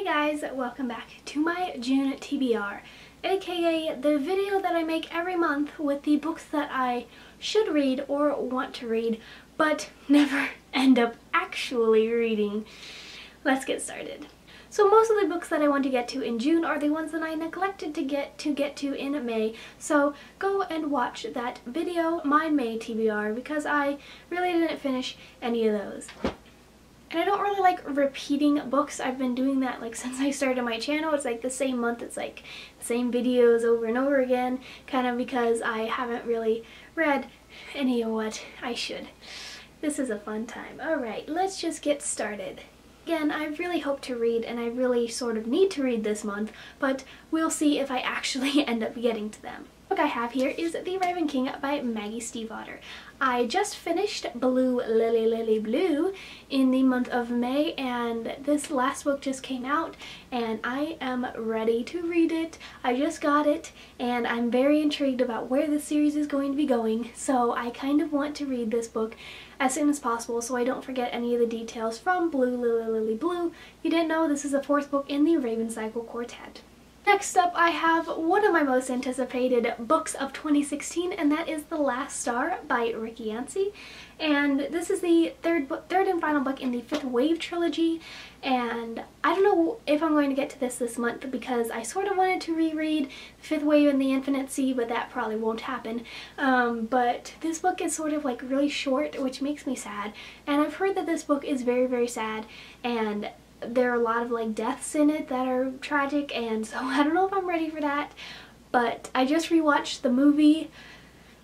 guys, welcome back to my June TBR, aka the video that I make every month with the books that I should read or want to read, but never end up actually reading. Let's get started. So most of the books that I want to get to in June are the ones that I neglected to get to in May, so go and watch that video, my May TBR, because I really didn't finish any of those. And I don't really like repeating books. I've been doing that like since I started my channel. It's like the same month, it's like the same videos over and over again, kind of because I haven't really read any of what I should. This is a fun time. Alright, let's just get started. Again, I really hope to read, and I really sort of need to read this month, but we'll see if I actually end up getting to them. The book I have here is The Raven King by Maggie Stiefvater. I just finished Blue Lily Lily Blue in the month of May, and this last book just came out and I am ready to read it. I just got it and I'm very intrigued about where the series is going to be going, so I kind of want to read this book as soon as possible so I don't forget any of the details from Blue Lily Lily Blue. If you didn't know, this is the fourth book in the Raven Cycle Quartet. Next up, I have one of my most anticipated books of 2016, and that is The Last Star by Ricky Yancey. And this is the third and final book in the Fifth Wave trilogy, and I don't know if I'm going to get to this month because I sort of wanted to reread Fifth Wave and the Infinite Sea, but that probably won't happen. But this book is sort of like really short, which makes me sad, and I've heard that this book is very, very sad, and there are a lot of like deaths in it that are tragic, and so I don't know if I'm ready for that. But I just rewatched the movie.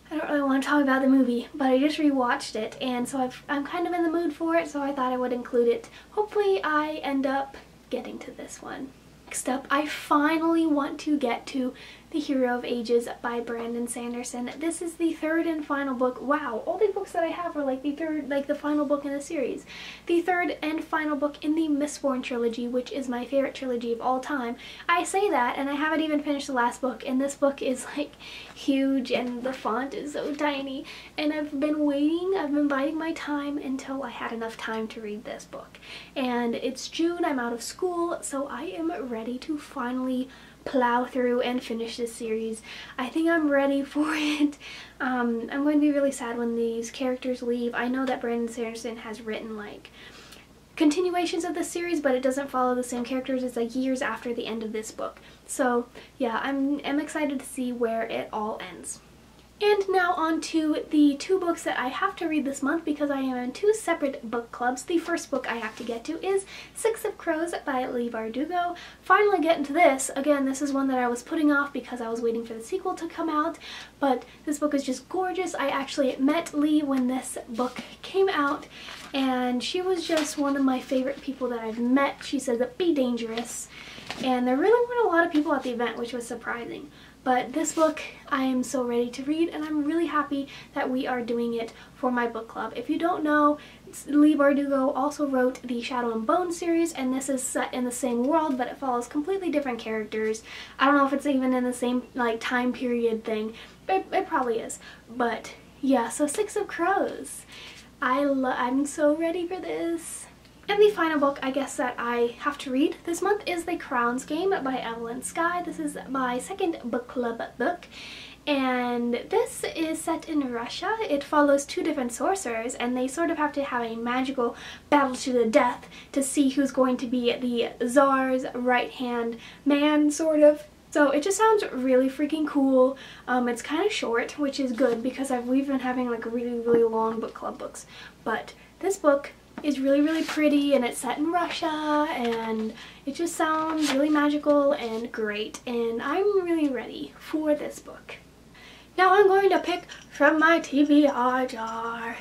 I don't really want to talk about the movie, but I just rewatched it, and so I'm kind of in the mood for it, so I thought I would include it. Hopefully I end up getting to this one. Next up, I finally want to get to The Hero of Ages by Brandon Sanderson. This is the third and final book. Wow, all the books that I have are like the final book in the series. The third and final book in the Mistborn trilogy, which is my favorite trilogy of all time. I say that, and I haven't even finished the last book, and this book is like huge, and the font is so tiny, and I've been waiting, I've been biding my time until I had enough time to read this book. And it's June, I'm out of school, so I am ready to finally plow through and finish this series. I think I'm ready for it. I'm going to be really sad when these characters leave. I know that Brandon Sanderson has written like continuations of this series, but it doesn't follow the same characters. It's like years after the end of this book. So yeah, I'm excited to see where it all ends. And now on to the two books that I have to read this month because I am in two separate book clubs. The first book I have to get to is Six of Crows by Leigh Bardugo. Finally getting to this. Again, this is one that I was putting off because I was waiting for the sequel to come out, but this book is just gorgeous. I actually met Leigh when this book came out, and she was just one of my favorite people that I've met. She says, "Be dangerous," and there really weren't a lot of people at the event, which was surprising. But this book I am so ready to read, and I'm really happy that we are doing it for my book club. If you don't know, Leigh Bardugo also wrote the Shadow and Bone series, and this is set in the same world, but it follows completely different characters. I don't know if it's even in the same like time period thing. It probably is. But yeah, so Six of Crows. I'm so ready for this. And the final book, I guess, that I have to read this month is The Crown's Game by Evelyn Skye. This is my second book club book, and this is set in Russia. It follows two different sorcerers, and they sort of have to have a magical battle to the death to see who's going to be the Tsar's right-hand man, sort of. So it just sounds really freaking cool. It's kind of short, which is good because we've been having like really, really long book club books. But this book is really, really pretty, and it's set in Russia, and it just sounds really magical and great, and I'm really ready for this book. Now I'm going to pick from my TBR jar.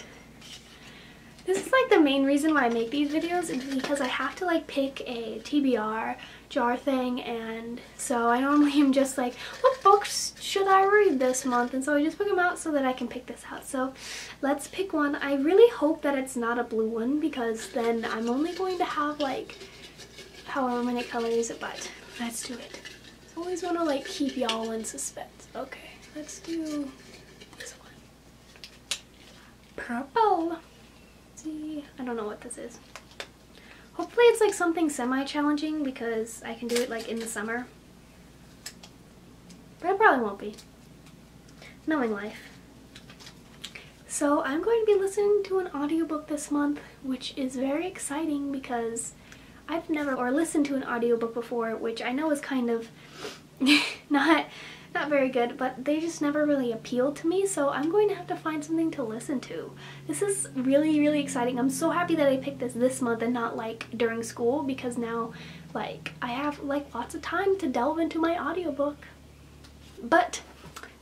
This is like the main reason why I make these videos, is because I have to like pick a TBR jar thing, and so I normally am just like, what books should I read this month? And so I just pick them out so that I can pick this out. So let's pick one. I really hope that it's not a blue one, because then I'm only going to have like however many colors, but let's do it. I always want to like keep y'all in suspense. Okay, let's do this one. Purple. See, I don't know what this is. Hopefully it's like something semi-challenging because I can do it like in the summer. But it probably won't be. Knowing life. So I'm going to be listening to an audiobook this month, which is very exciting because I've never listened to an audiobook before, which I know is kind of not very good, but they just never really appealed to me, so I'm going to have to find something to listen to. This is really, really exciting. I'm so happy that I picked this month and not like during school, because now like I have like lots of time to delve into my audiobook. But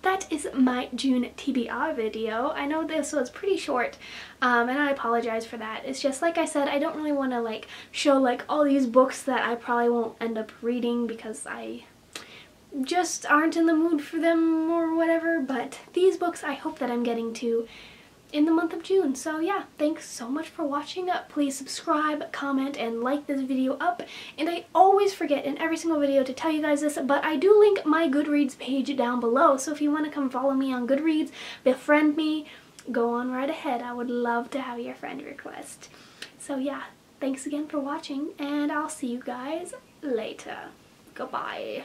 that is my June TBR video. I know this was pretty short, and I apologize for that. It's just like I said, I don't really want to like show like all these books that I probably won't end up reading because I just aren't in the mood for them or whatever, but these books I hope that I'm getting to in the month of June. So yeah, thanks so much for watching. Please subscribe, comment, and like this video up. And I always forget in every single video to tell you guys this, but I do link my Goodreads page down below, so if you want to come follow me on Goodreads, befriend me, go on right ahead. I would love to have your friend request. So yeah, thanks again for watching, and I'll see you guys later. Goodbye.